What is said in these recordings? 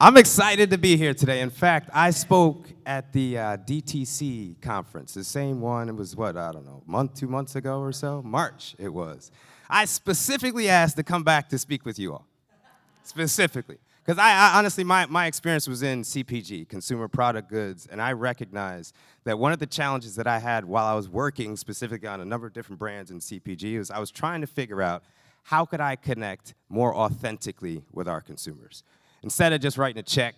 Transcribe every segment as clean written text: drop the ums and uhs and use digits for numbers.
I'm excited to be here today. In fact, I spoke at the DTC conference, the same one. It was what, I don't know, 2 months ago or so? March it was. I specifically asked to come back to speak with you all, specifically. Because I honestly, my experience was in CPG, consumer product goods, and I recognized that one of the challenges that I had while I was working specifically on a number of different brands in CPG was I was trying to figure out how could I connect more authentically with our consumers. Instead of just writing a check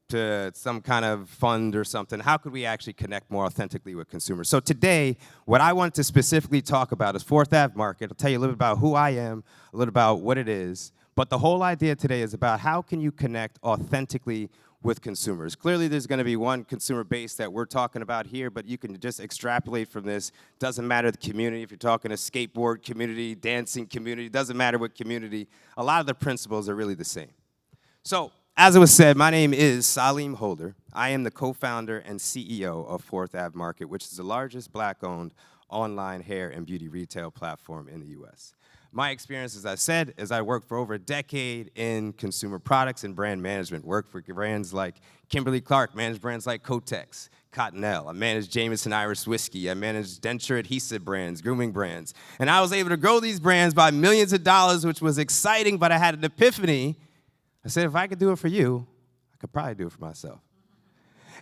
to some kind of fund or something, how could we actually connect more authentically with consumers? So today, what I want to specifically talk about is 4th Ave Market. I'll tell you a little bit about who I am, a little about what it is, but the whole idea today is about how can you connect authentically with consumers. Clearly, there's going to be one consumer base that we're talking about here, but you can just extrapolate from this. Doesn't matter the community. If you're talking a skateboard community, dancing community, doesn't matter what community. A lot of the principles are really the same. So, as it was said, my name is Salim Holder. I am the co-founder and CEO of 4th Ave Market, which is the largest black-owned online hair and beauty retail platform in the U.S. My experience, as I said, is I worked for over a decade in consumer products and brand management. Worked for brands like Kimberly-Clark, managed brands like Kotex, Cottonelle. I managed Jameson Irish Whiskey. I managed denture adhesive brands, grooming brands. And I was able to grow these brands by millions of dollars, which was exciting, but I had an epiphany. I said, if I could do it for you, I could probably do it for myself.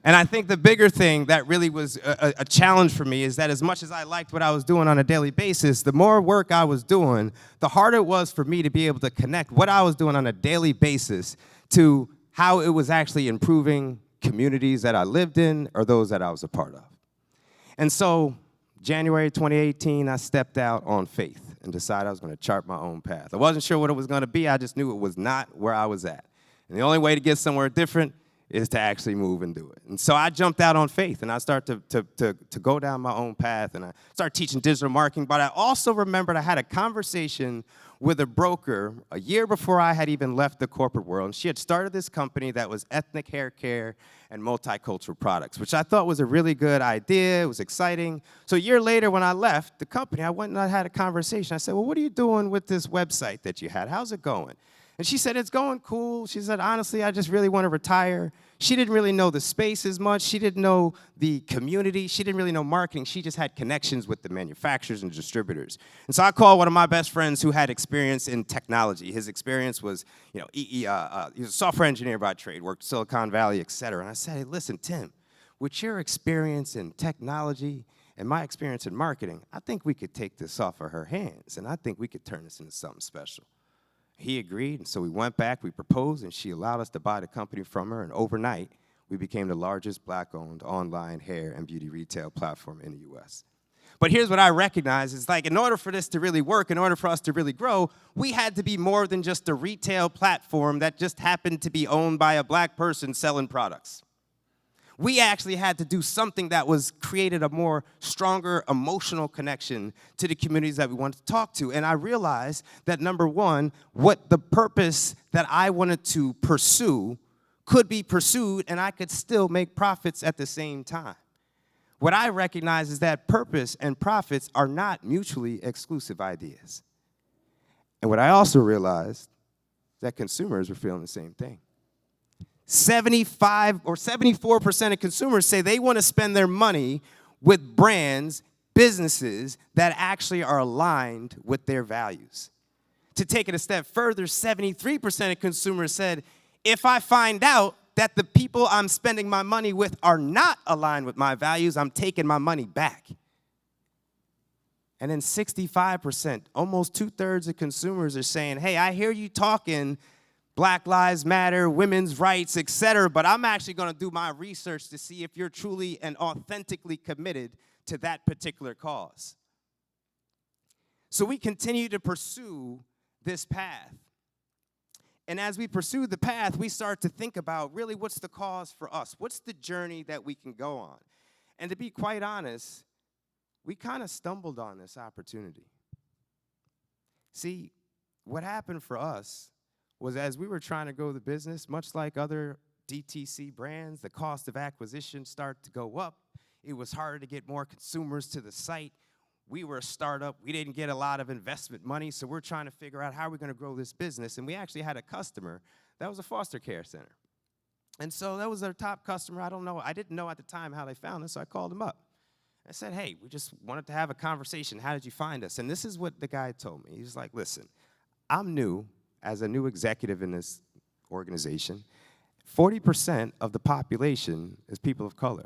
And I think the bigger thing that really was a challenge for me is that as much as I liked what I was doing on a daily basis, the more work I was doing, the harder it was for me to be able to connect what I was doing on a daily basis to how it was actually improving communities that I lived in or those that I was a part of. And so, January 2018, I stepped out on faith and decided I was going to chart my own path. I wasn't sure what it was going to be. I just knew it was not where I was at. And the only way to get somewhere different is to actually move and do it. And so I jumped out on faith, and I started to go down my own path, and I started teaching digital marketing. But I also remembered I had a conversation with a broker a year before I had even left the corporate world. And she had started this company that was ethnic hair care and multicultural products, which I thought was a really good idea. It was exciting. So a year later, when I left the company, I went and I had a conversation. I said, well, what are you doing with this website that you had? How's it going? And she said, it's going cool. She said, honestly, I just really want to retire. She didn't really know the space as much. She didn't know the community. She didn't really know marketing. She just had connections with the manufacturers and distributors. And so I called one of my best friends who had experience in technology. His experience was, he was a software engineer by trade, worked Silicon Valley, et cetera. And I said, hey, listen, Tim, with your experience in technology and my experience in marketing, I think we could take this off of her hands, and I think we could turn this into something special. He agreed, and so we went back, we proposed, and she allowed us to buy the company from her, and overnight, we became the largest black-owned online hair and beauty retail platform in the U.S. But here's what I recognize is like, in order for this to really work, in order for us to really grow, we had to be more than just a retail platform that just happened to be owned by a black person selling products. We actually had to do something that was created a more stronger emotional connection to the communities that we wanted to talk to. And I realized that, number one, what the purpose that I wanted to pursue could be pursued, and I could still make profits at the same time. What I recognize is that purpose and profits are not mutually exclusive ideas. And what I also realized is that consumers were feeling the same thing. 75 or 74% of consumers say they want to spend their money with brands, businesses that actually are aligned with their values. To take it a step further, 73% of consumers said, if I find out that the people I'm spending my money with are not aligned with my values, I'm taking my money back. And then 65%, almost 2/3 of consumers are saying, hey, I hear you talking Black Lives Matter, women's rights, et cetera, but I'm actually going to do my research to see if you're truly and authentically committed to that particular cause. So we continue to pursue this path. And as we pursue the path, we start to think about really what's the cause for us? What's the journey that we can go on? And to be quite honest, we kind of stumbled on this opportunity. See, what happened for us was as we were trying to grow the business, much like other DTC brands, the cost of acquisition started to go up. It was harder to get more consumers to the site. We were a startup. We didn't get a lot of investment money, so we're trying to figure out how we're going to grow this business. And we actually had a customer that was a foster care center. And so that was their top customer. I didn't know at the time how they found us, so I called them up. I said, hey, we just wanted to have a conversation. How did you find us? And this is what the guy told me. He's like, listen, I'm new as a new executive in this organization. 40% of the population is people of color.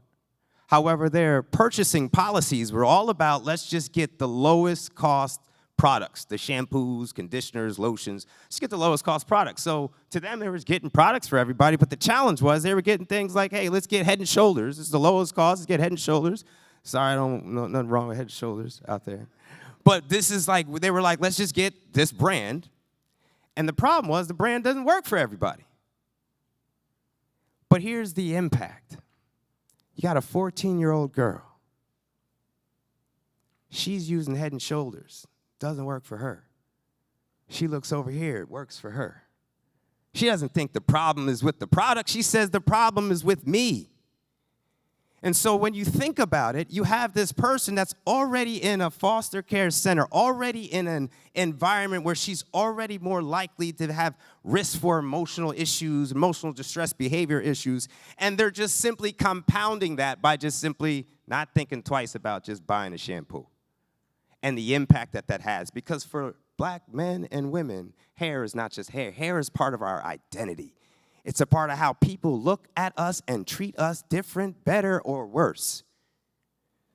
However, their purchasing policies were all about, let's just get the lowest cost products, the shampoos, conditioners, lotions, just get the lowest cost products. So to them, they were getting products for everybody, but the challenge was they were getting things like, hey, let's get Head and Shoulders. This is the lowest cost, let's get Head and Shoulders. Sorry, I don't know nothing wrong with Head and Shoulders out there. But this is like, they were like, let's just get this brand. And the problem was the brand doesn't work for everybody. But here's the impact. You got a 14-year-old girl. She's using Head and Shoulders. Doesn't work for her. She looks over here, it works for her. She doesn't think the problem is with the product. She says the problem is with me. And so when you think about it, you have this person that's already in a foster care center, already in an environment where she's already more likely to have risk for emotional issues, emotional distress behavior issues, and they're just simply compounding that by just simply not thinking twice about just buying a shampoo and the impact that that has. Because for black men and women, hair is not just hair. Hair is part of our identity. It's a part of how people look at us and treat us different, better, or worse.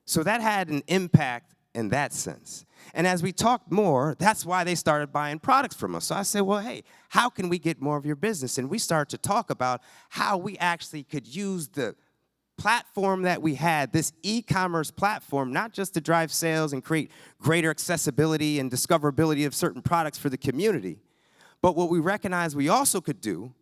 So that had an impact in that sense. And as we talked more, that's why they started buying products from us. So I said, well, hey, how can we get more of your business? And we started to talk about how we actually could use the platform that we had, this e-commerce platform, not just to drive sales and create greater accessibility and discoverability of certain products for the community, but what we recognized we also could do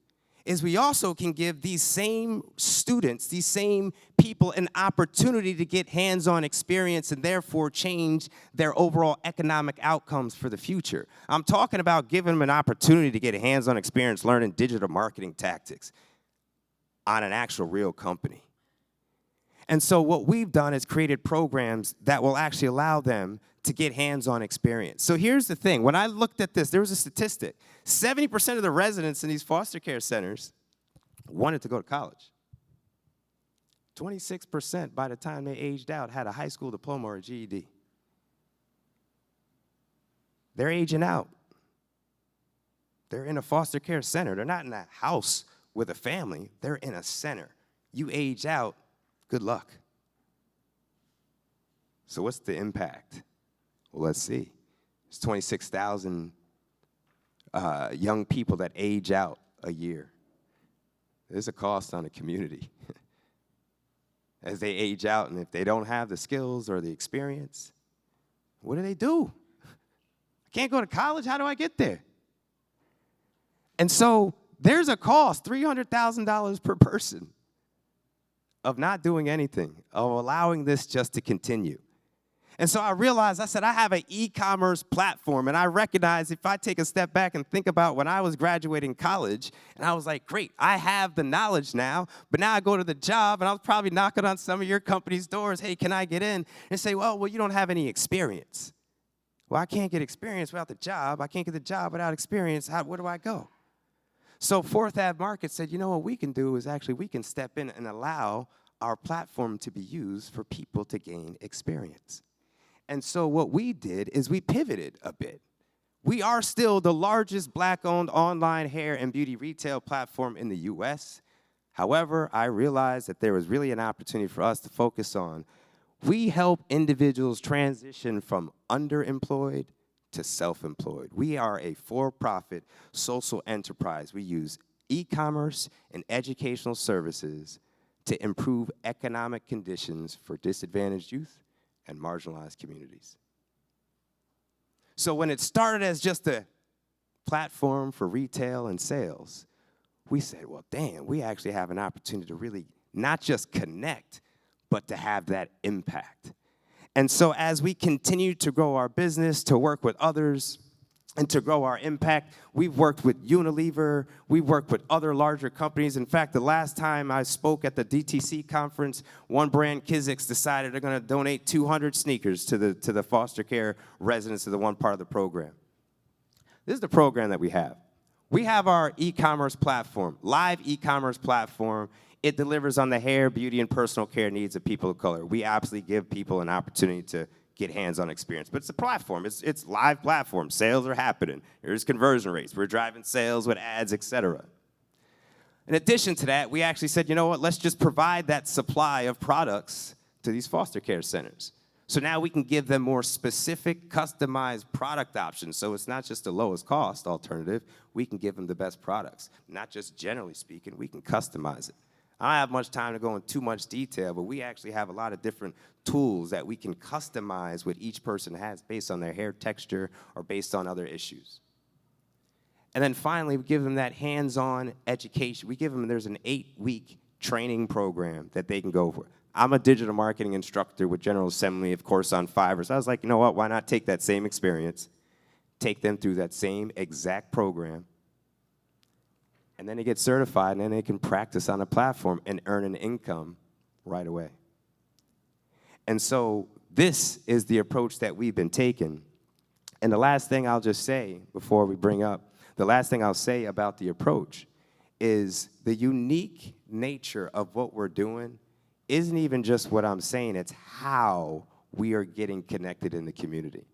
is we also can give these same students, these same people, an opportunity to get hands-on experience and therefore change their overall economic outcomes for the future. I'm talking about giving them an opportunity to get a hands-on experience learning digital marketing tactics on an actual real company. And so what we've done is created programs that will actually allow them to get hands-on experience. So here's the thing. When I looked at this, there was a statistic. 70% of the residents in these foster care centers wanted to go to college. 26% by the time they aged out had a high school diploma or a GED. They're aging out. They're in a foster care center. They're not in a house with a family. They're in a center. You age out, good luck. So what's the impact? Well, let's see. It's 26,000 young people that age out a year. There's a cost on the community. As they age out, and if they don't have the skills or the experience, what do? I can't go to college, how do I get there? And so there's a cost, $300,000 per person, of not doing anything, of allowing this just to continue. And so I realized, I said, I have an e-commerce platform, and I recognize if I take a step back and think about when I was graduating college, and I was like, great, I have the knowledge now, but now I go to the job, and I was probably knocking on some of your company's doors, hey, can I get in? And say, well, you don't have any experience. Well, I can't get experience without the job. I can't get the job without experience. Where do I go? So Fourth Ave Market said, you know what we can do is actually we can step in and allow our platform to be used for people to gain experience. And so what we did is we pivoted a bit. We are still the largest black-owned online hair and beauty retail platform in the U.S. However, I realized that there was really an opportunity for us to focus on, we help individuals transition from underemployed to self-employed. We are a for-profit social enterprise. We use e-commerce and educational services to improve economic conditions for disadvantaged youth and marginalized communities. So when it started as just a platform for retail and sales, we said, well, damn, we actually have an opportunity to really not just connect, but to have that impact. And so as we continue to grow our business, to work with others, and to grow our impact, we've worked with Unilever, we've worked with other larger companies. In fact, the last time I spoke at the DTC conference, one brand, Kizik's, decided they're gonna donate 200 sneakers to the foster care residents of the one part of the program. This is the program that we have. We have our e-commerce platform, live e-commerce platform. It delivers on the hair, beauty, and personal care needs of people of color. We absolutely give people an opportunity to get hands-on experience. But it's a platform. It's live platform. Sales are happening. There's conversion rates. We're driving sales with ads, et cetera. In addition to that, we actually said, you know what, let's just provide that supply of products to these foster care centers. So now we can give them more specific, customized product options. So it's not just the lowest cost alternative. We can give them the best products. Not just generally speaking, we can customize it. I don't have much time to go into too much detail, but we actually have a lot of different tools that we can customize what each person has based on their hair texture or based on other issues. And then finally, we give them that hands-on education. We give them, there's an 8-week training program that they can go for. I'm a digital marketing instructor with General Assembly, of course, on Fiverr. So I was like, you know what, why not take that same experience, take them through that same exact program, and then they get certified, and then they can practice on a platform and earn an income right away. And so this is the approach that we've been taking. And the last thing I'll just say before we bring up, the last thing I'll say about the approach is the unique nature of what we're doing isn't even just what I'm saying, it's how we are getting connected in the community.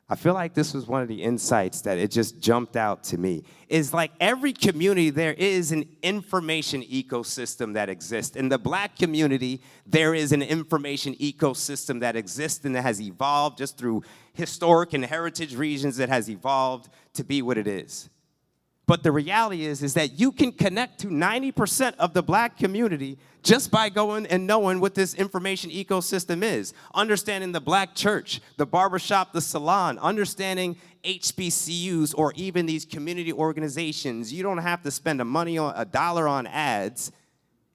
I feel like this was one of the insights that it just jumped out to me. Is like every community, there is an information ecosystem that exists. In the Black community, there is an information ecosystem that exists and that has evolved just through historic and heritage regions that has evolved to be what it is. But the reality is that you can connect to 90% of the Black community just by going and knowing what this information ecosystem is. Understanding the Black church, the barbershop, the salon, understanding HBCUs or even these community organizations. You don't have to spend a dollar on ads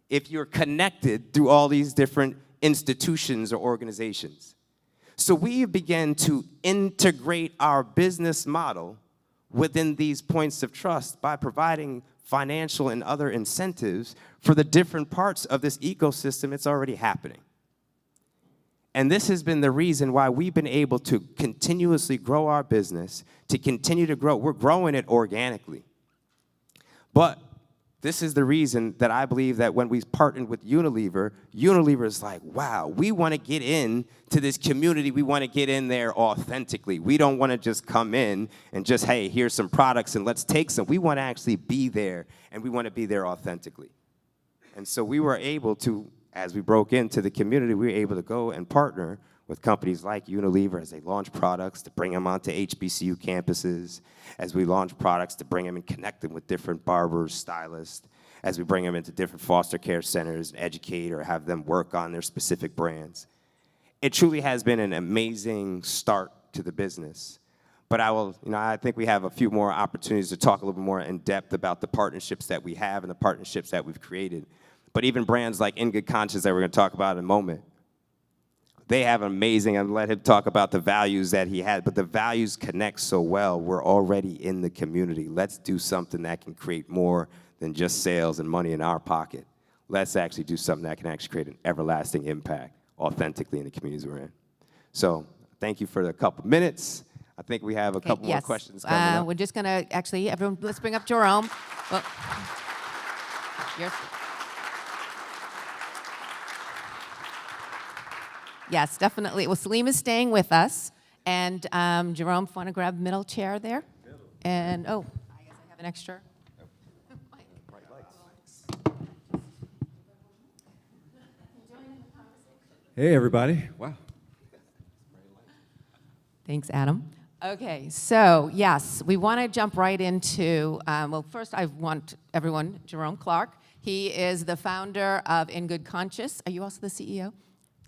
if you're connected through all these different institutions or organizations. So we began to integrate our business model within these points of trust by providing financial and other incentives for the different parts of this ecosystem. It's already happening. And this has been the reason why we've been able to continuously grow our business, to continue to grow. We're growing it organically. But this is the reason that I believe that when we partnered with Unilever, Unilever is like, wow, we want to get in to this community. We want to get in there authentically. We don't want to just come in and just, hey, here's some products and let's take some. We want to actually be there, and we want to be there authentically. And so we were able to, as we broke into the community, we were able to go and partner with companies like Unilever as they launch products to bring them onto HBCU campuses, as we launch products to bring them and connect them with different barbers, stylists, as we bring them into different foster care centers and educate or have them work on their specific brands. It truly has been an amazing start to the business. But I think we have a few more opportunities to talk a little bit more in depth about the partnerships that we have and the partnerships that we've created. But even brands like In Good Conscience that we're going to talk about in a moment, they have amazing, and let him talk about the values that he had, but the values connect so well. We're already in the community. Let's do something that can create more than just sales and money in our pocket. Let's actually do something that can actually create an everlasting impact authentically in the communities we're in. So thank you for the couple minutes. I think we have a couple more questions coming up. We're just going to actually, everyone, let's bring up Jerome. Well, yes, definitely. Well, Salim is staying with us. And Jerome, want to grab the middle chair there? And, I guess I have an extra. Hey, everybody. Wow. Thanks, Adam. Okay, so yes, we want to jump right into, well, first I want everyone, Jerome Clark. He is the founder of In Good Conscience. Are you also the CEO?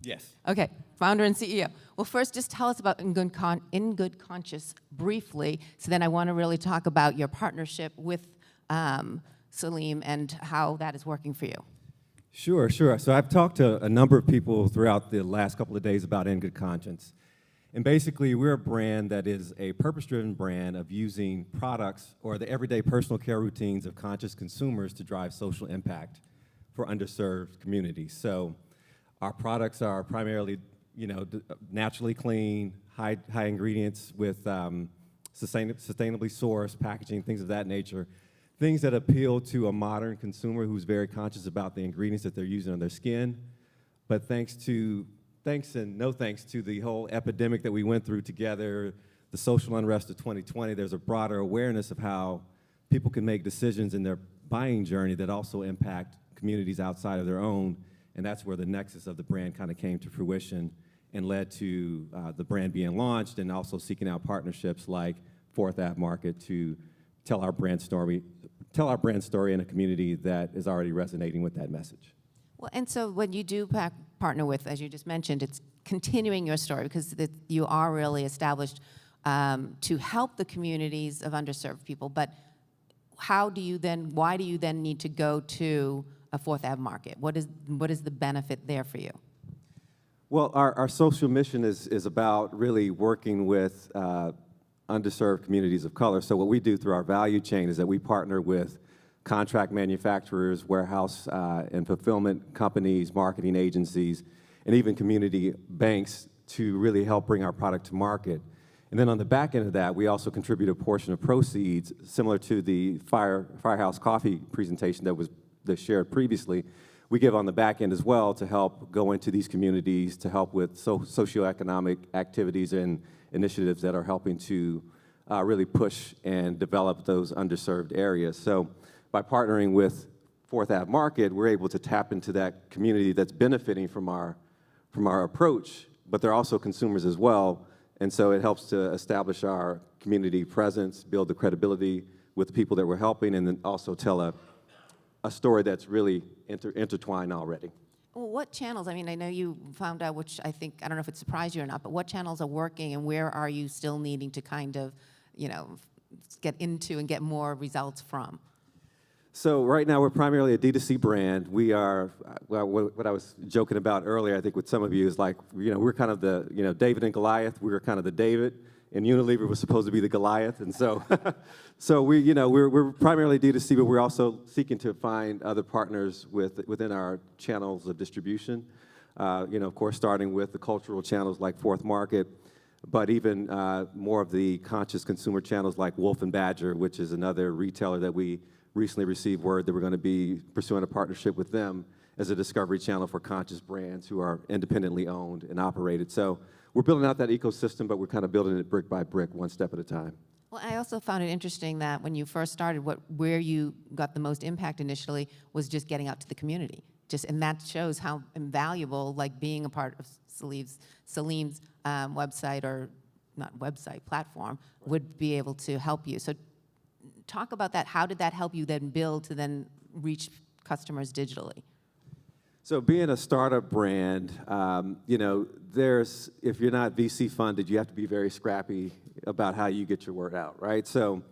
Yes. Okay, founder and CEO. Well, first, just tell us about In Good Conscience briefly, so then I want to really talk about your partnership with Salim and how that is working for you. Sure. So I've talked to a number of people throughout the last couple of days about In Good Conscience. And basically, we're a brand that is a purpose-driven brand of using products or the everyday personal care routines of conscious consumers to drive social impact for underserved communities. So our products are primarily, naturally clean, high ingredients with sustainably sourced packaging, things of that nature, things that appeal to a modern consumer who's very conscious about the ingredients that they're using on their skin. But thanks and no thanks to the whole epidemic that we went through together, the social unrest of 2020, there's a broader awareness of how people can make decisions in their buying journey that also impact communities outside of their own. And that's where the nexus of the brand kind of came to fruition and led to the brand being launched, and also seeking out partnerships like Fourth Ave Market to tell our brand story in a community that is already resonating with that message. Well, and so when you do partner with, as you just mentioned, it's continuing your story, because you are really established to help the communities of underserved people. But why do you then need to go to a Fourth Ave Market? What is the benefit there for you? Well, our social mission is about really working with underserved communities of color. So what we do through our value chain is that we partner with contract manufacturers, warehouse and fulfillment companies, marketing agencies, and even community banks to really help bring our product to market. And then on the back end of that, we also contribute a portion of proceeds, similar to the Firehouse Coffee presentation that was shared previously. We give on the back end as well to help go into these communities, to help with socioeconomic activities and initiatives that are helping to really push and develop those underserved areas. So by partnering with Fourth Ave Market, we're able to tap into that community that's benefiting from our approach, but they're also consumers as well. And so it helps to establish our community presence, build the credibility with the people that we're helping, and then also tell a story that's really intertwined already. Well, what channels? I mean, I know you found out, which I don't know if it surprised you or not, but what channels are working, and where are you still needing to kind of, get into and get more results from? So right now we're primarily a D2C brand. We are, what I was joking about earlier, I think with some of you, is like, we're kind of the, David and Goliath. We were kind of the David, and Unilever was supposed to be the Goliath. And so, we're primarily D2C, but we're also seeking to find other partners within our channels of distribution. Of course, starting with the cultural channels like Fourth Market, but even more of the conscious consumer channels like Wolf and Badger, which is another retailer that we recently received word that we're going to be pursuing a partnership with them as a discovery channel for conscious brands who are independently owned and operated. So we're building out that ecosystem, but we're kind of building it brick by brick, one step at a time. Well, I also found it interesting that when you first started, where you got the most impact initially was just getting out to the community. And that shows how invaluable, like being a part of Salim's website, or not website, platform, would be able to help you. So talk about that. How did that help you then build to then reach customers digitally? So being a startup brand, if you're not VC funded, you have to be very scrappy about how you get your word out, right? So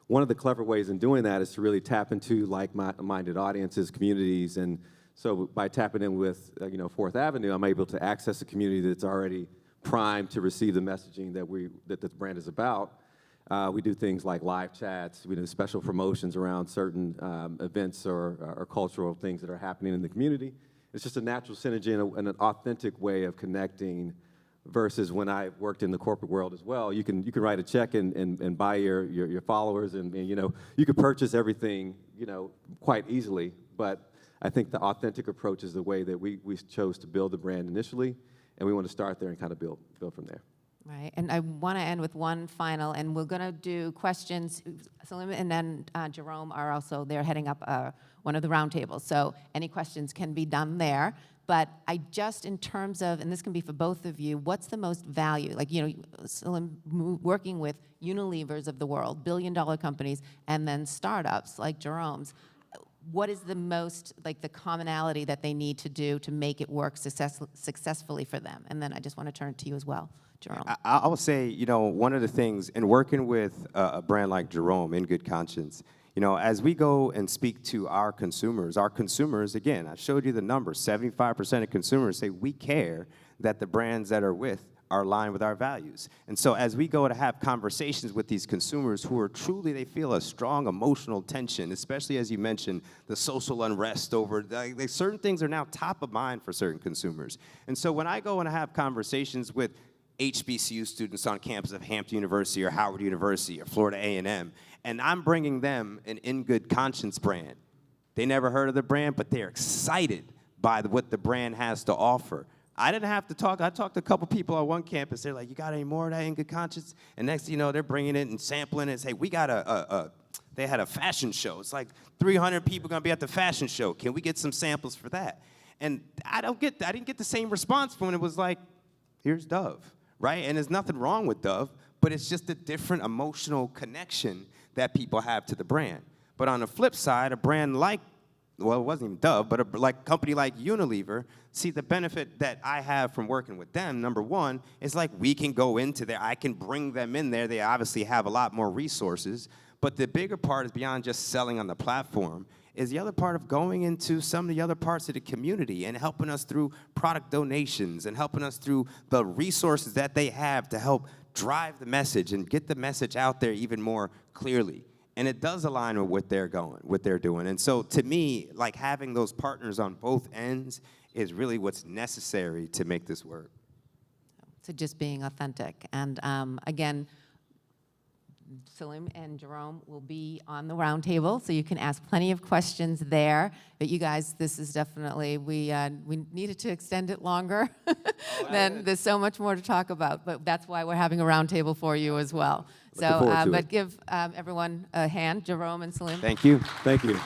one of the clever ways in doing that is to really tap into like-minded audiences, communities, and so by tapping in with Fourth Avenue, I'm able to access a community that's already primed to receive the messaging that this brand is about. We do things like live chats. We do special promotions around certain events or cultural things that are happening in the community. It's just a natural synergy and an authentic way of connecting versus when I worked in the corporate world as well. You can write a check and buy your followers, and you can purchase everything quite easily. But I think the authentic approach is the way that we chose to build the brand initially, and we want to start there and kind of build from there. Right, and I want to end with one final, and we're going to do questions. Salim and then Jerome are also, they're heading up one of the roundtables, so any questions can be done there. But in terms of, and this can be for both of you, what's the most value? Like, Salim working with Unilevers of the world, billion-dollar companies, and then startups like Jerome's. What is the most, the commonality that they need to do to make it work successfully for them? And then I just want to turn it to you as well, Jerome. I would say, one of the things in working with a brand like Jerome, In Good Conscience, as we go and speak to our consumers, again, I showed you the numbers, 75% of consumers say we care that the brands that are with are aligned with our values. And so as we go to have conversations with these consumers who are truly, they feel a strong emotional tension, especially as you mentioned, the social unrest over, certain things are now top of mind for certain consumers. And so when I go and have conversations with HBCU students on campus of Hampton University or Howard University or Florida A&M, And I'm bringing them an In Good Conscience brand. They never heard of the brand, but they're excited by what the brand has to offer. I didn't have to talk. I talked to a couple people on one campus. They're like, you got any more of that In Good Conscience? And next thing you know, they're bringing it and sampling it and say, we got they had a fashion show. It's like 300 people gonna be at the fashion show. Can we get some samples for that? And I didn't get the same response when it was like, here's Dove, right? And there's nothing wrong with Dove, but it's just a different emotional connection that people have to the brand. But on the flip side, a brand like, well, it wasn't even Dove, but a company like Unilever, see the benefit that I have from working with them, number one, is like we can go into there, I can bring them in there. They obviously have a lot more resources, but the bigger part is beyond just selling on the platform, is the other part of going into some of the other parts of the community and helping us through product donations and helping us through the resources that they have to help drive the message and get the message out there even more clearly. And it does align with what they're doing. And so to me, like having those partners on both ends is really what's necessary to make this work. So just being authentic. And again, Salim and Jerome will be on the round table, so you can ask plenty of questions there. But you guys, this is definitely, we needed to extend it longer. Then there's so much more to talk about, but that's why we're having a round table for you as well. Looking forward to but it. give everyone a hand, Jerome and Salim. Thank you. Thank you.